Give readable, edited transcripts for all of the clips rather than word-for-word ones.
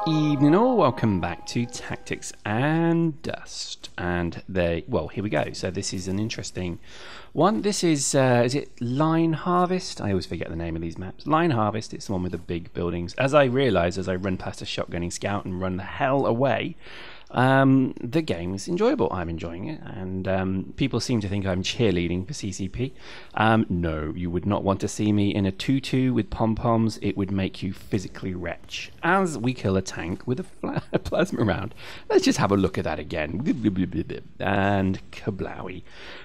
Evening all, welcome back to Tactics and Dust. And well, here we go. So this is an interesting one. This is it Line Harvest? I always forget the name of these maps. Line Harvest, it's the one with the big buildings. As I realise, as I run past a shotgunning scout and run the hell away, the game is enjoyable. I'm enjoying it, and people seem to think I'm cheerleading for CCP. No, you would not want to see me in a tutu with pom-poms. It would make you physically retch. As we kill a tank with a plasma round. Let's just have a look at that again. And kablowy.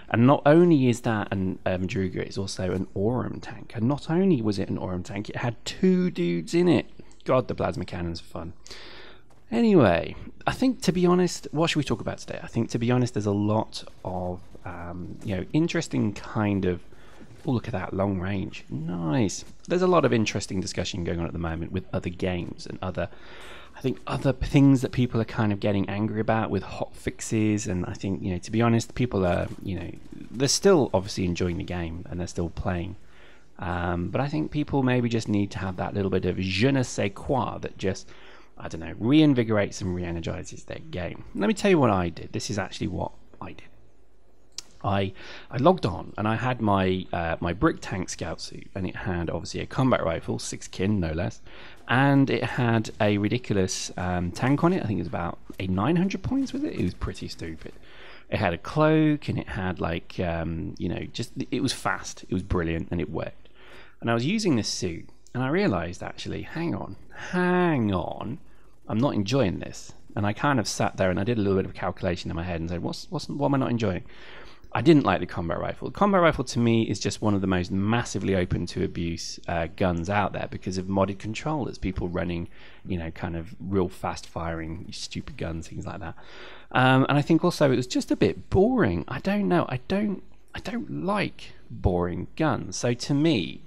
And not only is that an Druga, it's also an Aurum tank. And not only was it an Aurum tank, it had two dudes in it. God, the plasma cannon's fun. Anyway, I think, to be honest, what should we talk about today? I think, to be honest, there's a lot of, interesting kind of... Oh, look at that, long range. Nice. There's a lot of interesting discussion going on at the moment with other games and other things that people are kind of getting angry about with hot fixes. And I think, to be honest, people are, they're still obviously enjoying the game and they're still playing. But I think people maybe just need to have that little bit of je ne sais quoi that just... I don't know, reinvigorates and re-energizes their game. Let me tell you what I did. This is actually what I did. I logged on and I had my my brick tank scout suit, and it had obviously a combat rifle, 6 kin no less, and it had a ridiculous tank on it. I think it was about 900 points with it. It was pretty stupid. It had a cloak and it had like it was fast, it was brilliant, and it worked. And I was using this suit. And I realised, actually, hang on, I'm not enjoying this. And I kind of sat there and I did a little bit of calculation in my head and said, what am I not enjoying? I didn't like the combat rifle. The combat rifle, to me, is just one of the most massively open to abuse guns out there because of modded controllers, people running, kind of real fast firing, stupid guns, things like that. And I think also it was just a bit boring. I don't know. I don't like boring guns. So to me,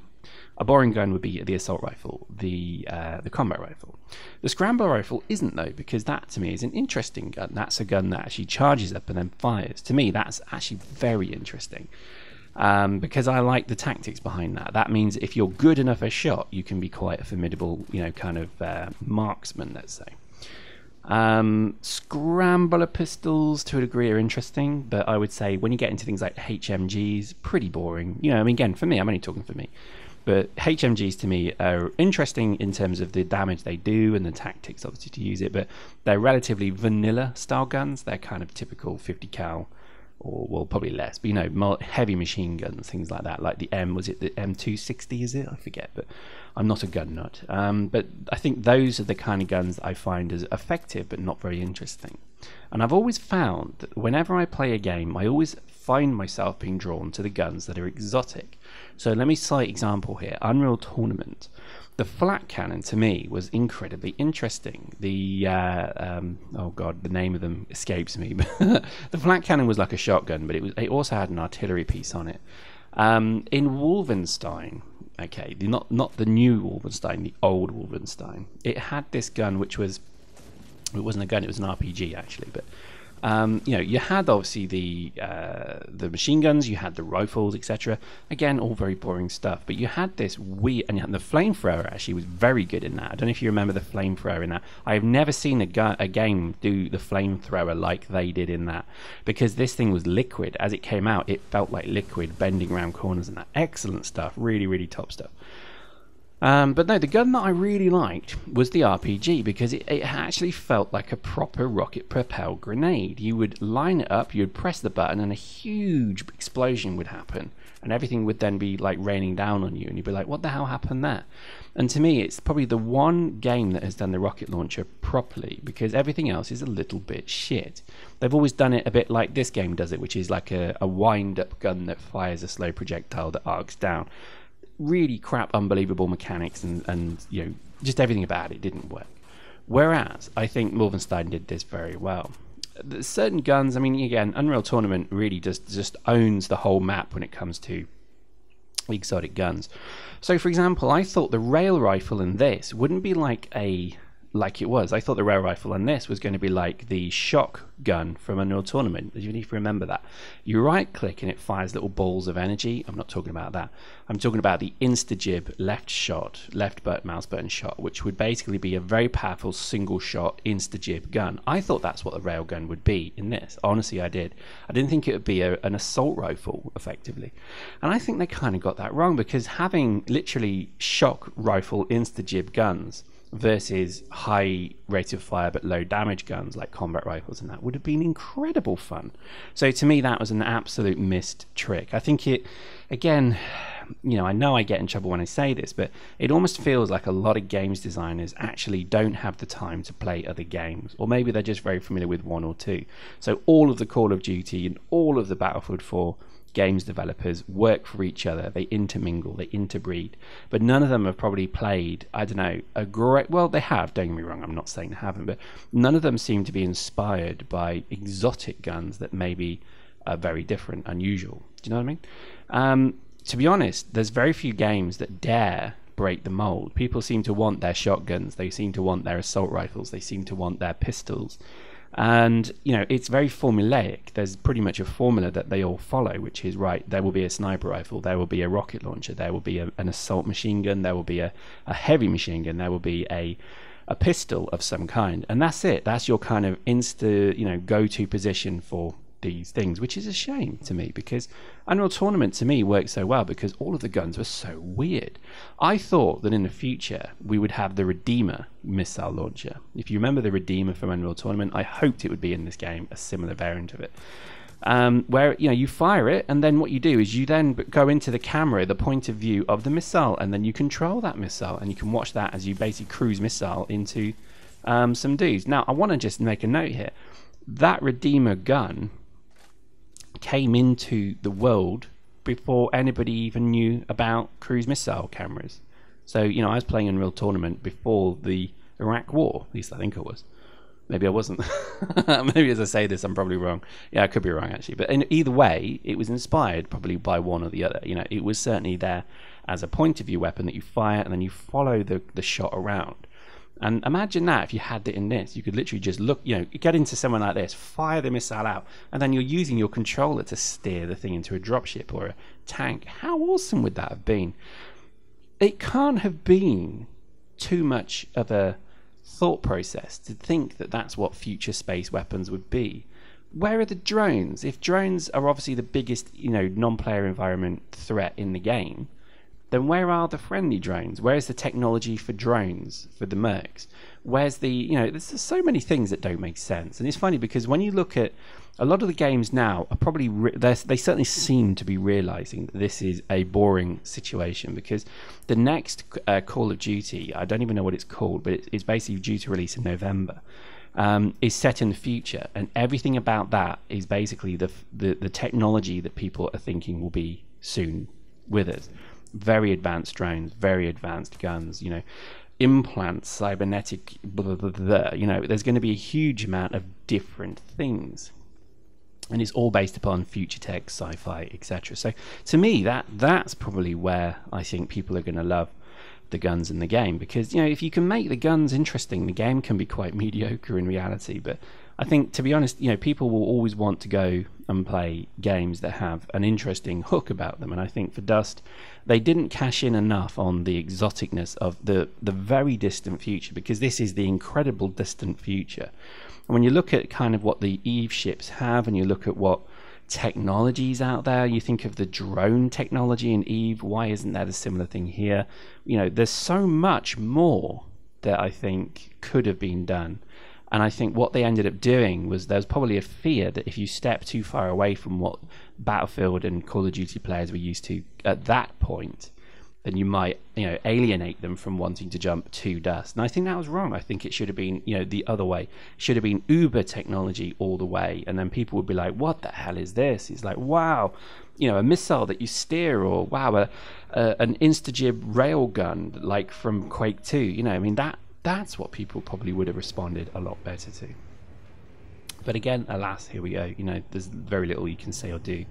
a boring gun would be the assault rifle, the combat rifle. The scrambler rifle isn't, though, because that to me is an interesting gun. That's a gun that actually charges up and then fires. To me, that's actually very interesting because I like the tactics behind that. That means if you're good enough a shot, you can be quite a formidable, kind of marksman, let's say. Scrambler pistols to a degree are interesting, but I would say when you get into things like HMGs, pretty boring. Again, for me, I'm only talking for me. But HMGs to me are interesting in terms of the damage they do and the tactics, obviously, to use it. But they're relatively vanilla style guns. They're kind of typical 50 cal, or well, probably less. But heavy machine guns, things like that. Like the was it the M260? Is it? I forget. But I'm not a gun nut. But I think those are the kind of guns that I find as effective, but not very interesting. And I've always found that whenever I play a game, I always find myself being drawn to the guns that are exotic. So let me cite example here. Unreal Tournament. The flat cannon to me was incredibly interesting. The oh god, the name of them escapes me. The flat cannon was like a shotgun, but it also had an artillery piece on it. In Wolfenstein, okay, not the new Wolfenstein, the old Wolfenstein, it had this gun which was, it wasn't a gun, it was an RPG actually, but you had obviously the machine guns, you had the rifles, etc. Again, all very boring stuff. But you had this weird, and the flamethrower actually was very good in that. I don't know if you remember the flamethrower in that. I have never seen a game do the flamethrower like they did in that, because this thing was liquid. As it came out, it felt like liquid, bending around corners and that. Excellent stuff, really, really top stuff. But no, the gun that I really liked was the RPG, because it actually felt like a proper rocket-propelled grenade. You would line it up, you would press the button, and a huge explosion would happen, and everything would then be like raining down on you, and you'd be like, what the hell happened there? And to me, it's probably the one game that has done the rocket launcher properly, because everything else is a little bit shit. They've always done it a bit like this game does it, which is like a wind-up gun that fires a slow projectile that arcs down. Really crap, unbelievable mechanics, and just everything about it didn't work. Whereas I think Wolfenstein did this very well. There's certain guns, again, Unreal Tournament really just owns the whole map when it comes to exotic guns. So, for example, I thought the rail rifle in this wouldn't be like a like it was. I thought the rail rifle on this was going to be like the shock gun from Unreal Tournament. You need to remember that. You right click and it fires little balls of energy. I'm not talking about that. I'm talking about the insta-jib mouse button shot, which would basically be a very powerful single shot insta-jib gun. I thought that's what the rail gun would be in this. Honestly, I did. I didn't think it would be an assault rifle, effectively. And I think they kind of got that wrong, because having literally shock rifle insta-jib guns versus high rate of fire but low damage guns like combat rifles and that would have been incredible fun. So to me, that was an absolute missed trick. I think it, again, you know I get in trouble when I say this, but it almost feels like a lot of games designers actually don't have the time to play other games, or maybe they're just very familiar with one or two. So all of the Call of Duty and all of the Battlefield 4 games developers work for each other, they intermingle, they interbreed, but none of them have probably played, I don't know, a great, well, they have, don't get me wrong, I'm not saying they haven't, but none of them seem to be inspired by exotic guns that maybe are very different, unusual. Do you know what I mean? To be honest, there's very few games that dare break the mold. People seem to want their shotguns, they seem to want their assault rifles, they seem to want their pistols. And it's very formulaic. There's pretty much a formula that they all follow, which is, right, there will be a sniper rifle, there will be a rocket launcher, there will be an assault machine gun, there will be a heavy machine gun, there will be a pistol of some kind, and that's it. That's your kind of go-to position for these things, which is a shame to me, because Unreal Tournament to me worked so well because all of the guns were so weird. I thought that in the future we would have the Redeemer missile launcher. If you remember the Redeemer from Unreal Tournament, I hoped it would be in this game, a similar variant of it, where you fire it, and then what you do is you then go into the camera, the point of view of the missile, and then you control that missile, and you can watch that as you basically cruise missile into some dudes. Now I want to just make a note here. That Redeemer gun came into the world before anybody even knew about cruise missile cameras. So I was playing Unreal Tournament before the Iraq War, at least I think I was. Maybe I wasn't. Maybe as I say this I'm probably wrong. Yeah, I could be wrong actually, but in either way it was inspired probably by one or the other. It was certainly there as a point of view weapon that you fire and then you follow the shot around. And imagine that if you had it in this, you could literally just look, get into someone like this, fire the missile out, and then you're using your controller to steer the thing into a dropship or a tank. How awesome would that have been? It can't have been too much of a thought process to think that that's what future space weapons would be. Where are the drones? If drones are obviously the biggest, non-player environment threat in the game, then where are the friendly drones? Where's the technology for drones, for the mercs? Where's the, there's so many things that don't make sense. And it's funny because when you look at a lot of the games now are probably, they certainly seem to be realizing that this is a boring situation, because the next Call of Duty, I don't even know what it's called, but it's basically due to release in November, is set in the future. And everything about that is basically the technology that people are thinking will be soon with us. Very advanced drones, very advanced guns, implants, cybernetic, blah, blah, blah, blah. There's going to be a huge amount of different things, and it's all based upon future tech, sci-fi, etc. So to me, that's probably where I think people are going to love the guns in the game, because if you can make the guns interesting, the game can be quite mediocre in reality. But I think, to be honest, people will always want to go and play games that have an interesting hook about them. And I think for Dust, they didn't cash in enough on the exoticness of the very distant future, because this is the incredible distant future. And when you look at kind of what the Eve ships have, and you look at what technologies out there, you think of the drone technology in Eve, why isn't there a similar thing here? There's so much more that I think could have been done. And I think what they ended up doing was there's probably a fear that if you step too far away from what Battlefield and Call of Duty players were used to at that point, then you might alienate them from wanting to jump to Dust. And I think that was wrong. I think it should have been the other way. It should have been Uber technology all the way, and then people would be like, what the hell is this? It's like, wow, a missile that you steer, or wow, an insta-jib railgun like from Quake 2. That's what people probably would have responded a lot better to. But again, alas, here we go. There's very little you can say or do.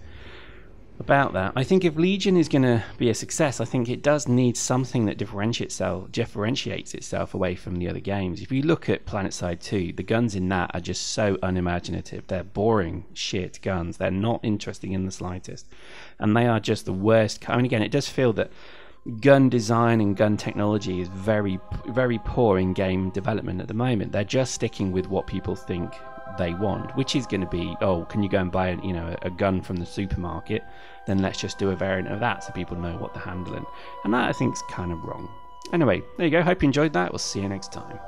about that. I think if Legion is going to be a success, I think it does need something that differentiates itself away from the other games. If you look at PlanetSide 2, the guns in that are just so unimaginative. They're boring shit guns. They're not interesting in the slightest. And they are just the worst. I mean, again, it does feel that gun design and gun technology is very, very poor in game development at the moment. They're just sticking with what people think they want, which is going to be, oh, can you go and buy a gun from the supermarket? Then let's just do a variant of that so people know what they're handling. And that, I think, is kind of wrong. Anyway, there you go. Hope you enjoyed that. We'll see you next time.